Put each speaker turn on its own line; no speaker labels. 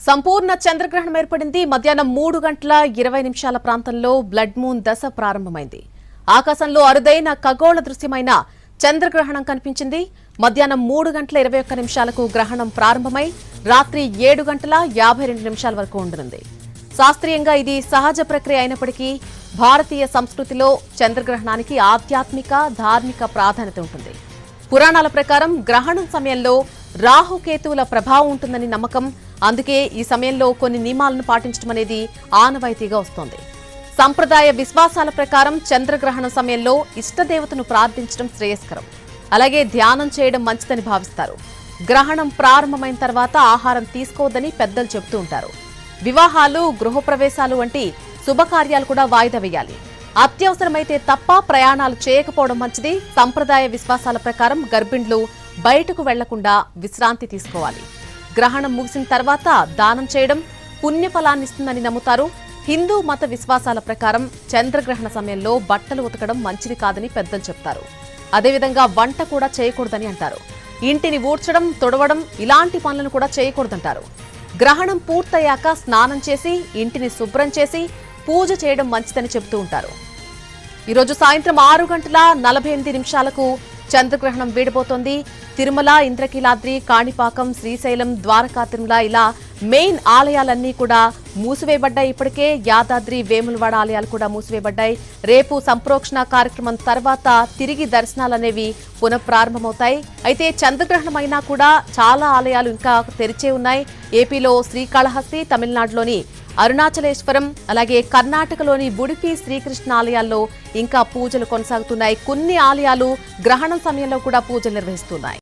సంపూర్ణ చంద్రగ్రహణం ఏర్పడింది. మధ్యాహ్నం 3:20 ప్రాంతంలో బ్లడ్ మూన్ దశ ప్రారంభమైంది. ఆకాశంలో అరుదైన ఖగోళ దృశ్యమైన చంద్రగ్రహణం కనిపించింది. మధ్యాహ్నం 3:21 గ్రహణం ప్రారంభమై రాత్రి 7:52 వరకు ఉండనుంది. శాస్త్రీయంగా ఇది సహజ ప్రక్రియ అయినప్పటికీ భారతీయ సంస్కృతిలో చంద్రగ్రహణానికి ఆధ్యాత్మిక, ధార్మిక ప్రాధాన్యత ఉంటుంది. పురాణాల ప్రకారం గ్రహణం సమయంలో రాహుకేతువుల ప్రభావం ఉంటుందని నమ్మకం. అందుకే ఈ సమయంలో కొన్ని నియమాలను పాటించడం అనేది ఆనవాయితీగా వస్తోంది. సంప్రదాయ విశ్వాసాల ప్రకారం చంద్రగ్రహణం సమయంలో ఇష్టదేవతను ప్రార్థించడం శ్రేయస్కరం. అలాగే ధ్యానం చేయడం మంచిదని భావిస్తారు. గ్రహణం ప్రారంభమైన తర్వాత ఆహారం తీసుకోవద్దని పెద్దలు చెబుతూ ఉంటారు. వివాహాలు, గృహప్రవేశాలు వంటి శుభకార్యాలు కూడా వాయిదా వేయాలి. అత్యవసరమైతే తప్ప ప్రయాణాలు చేయకపోవడం మంచిది. సంప్రదాయ విశ్వాసాల ప్రకారం గర్భిణులు బయటకు వెళ్లకుండా విశ్రాంతి తీసుకోవాలి. గ్రహణం ముగిసిన తర్వాత దానం చేయడం పుణ్యఫలాన్నిస్తుందని నమ్ముతారు. హిందూ మత విశ్వాసాల ప్రకారం చంద్రగ్రహణ సమయంలో బట్టలు ఉతకడం మంచిది కాదని పెద్దలు చెప్తారు. అదేవిధంగా వంట కూడా చేయకూడదని అంటారు. ఇంటిని ఊడ్చడం, తుడవడం ఇలాంటి పనులను కూడా చేయకూడదంటారు. గ్రహణం పూర్తయ్యాక స్నానం చేసి ఇంటిని శుభ్రం చేసి పూజ చేయడం మంచిదని చెబుతూ ఉంటారు. ఈరోజు సాయంత్రం 6:48 చంద్రగ్రహణం వీడబోతోంది. తిరుమల, ఇంద్రకీలాద్రి, కాణిపాకం, శ్రీశైలం, ద్వారకా తిరుమల ఇలా మెయిన్ ఆలయాలన్నీ కూడా మూసివేయబడ్డాయి. ఇప్పటికే యాదాద్రి, వేములవాడ ఆలయాలు కూడా మూసివేయబడ్డాయి. రేపు సంప్రోక్షణ కార్యక్రమం తర్వాత తిరిగి దర్శనాలనేవి పునఃప్రారంభమవుతాయి. అయితే చంద్రగ్రహణం అయినా కూడా చాలా ఆలయాలు ఇంకా తెరిచే ఉన్నాయి. ఏపీలో శ్రీకాళహస్తి, తమిళనాడులోని అరుణాచలేశ్వరం, అలాగే కర్ణాటకలోని ఉడుపి శ్రీకృష్ణ ఆలయాల్లో ఇంకా పూజలు కొనసాగుతున్నాయి. కొన్ని ఆలయాలు గ్రహణం సమయంలో కూడా పూజలు నిర్వహిస్తున్నాయి.